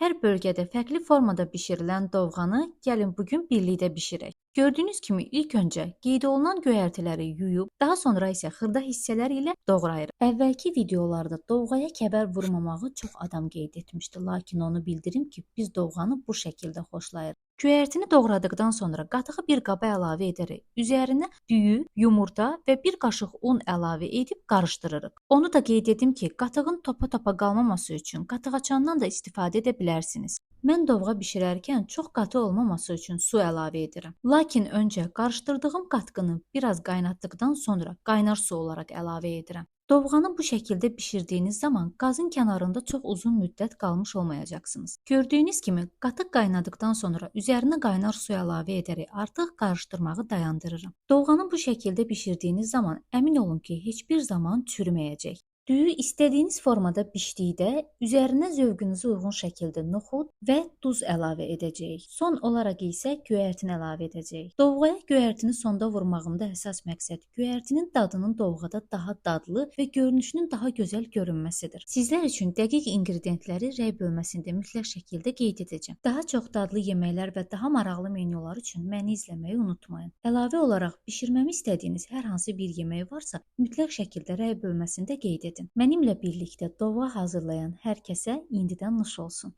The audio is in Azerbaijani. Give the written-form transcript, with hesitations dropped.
Hər bölgədə fərqli formada bişirilən dovğanı gəlin bu gün birlikdə bişirək. Gördüyünüz kimi ilk öncə qeyd olunan göyərtiləri yuyub, daha sonra isə xırda hissələr ilə doğrayırıq. Əvvəlki videolarda dovğaya kəbər vurmamağı çox adam qeyd etmişdi, lakin onu bildirim ki, biz dovğanı bu şəkildə xoşlayırıq. Göyərtini doğradıqdan sonra qatığı bir qaba əlavə edərək, üzərinə düyü, yumurta və bir qaşıq un əlavə edib qarışdırırıq. Onu da qeyd edim ki, qatığın topa-topa qalmaması üçün qatıq açandan da istifadə edə bilərsiniz. Mən dovğa bişirərkən çox qatı olmaması üçün su əlavə edirəm. Lakin öncə qarışdırdığım qatqını biraz qaynatdıqdan sonra qaynar su olaraq əlavə edirəm. Dovğanı bu şəkildə bişirdiyiniz zaman qazın kənarında çox uzun müddət qalmış olmayacaqsınız. Gördüyünüz kimi qatıq qaynadıqdan sonra üzərinə qaynar su əlavə edərək artıq qarışdırmağı dayandırıram. Dovğanı bu şəkildə bişirdiyiniz zaman əmin olun ki, heç bir zaman çürüməyəcək. Düyü istədiyiniz formada bişdikdə üzərinə zövqünüzə uyğun şəkildə noxud və duz əlavə edəcəyik. Son olaraq isə göyərtini əlavə edəcəyik. Dovğaya göyərtini sonda vurmağımda əsas məqsəd göyərtinin dadının dovğada daha dadlı və görünüşünün daha gözəl görünməsidir. Sizlər üçün dəqiq inqridiyentləri rəy bölməsində mütləq şəkildə qeyd edəcəm. Daha çox dadlı yeməklər və daha maraqlı menyular üçün məni izləməyi unutmayın. Əlavə olaraq bişirməmi istədiyiniz hər hansı bir yemək varsa, mütləq şəkildə rəy bölməsində qeyd edin. Mənimlə birlikdə dovğa hazırlayan hər kəsə indidən nuş olsun.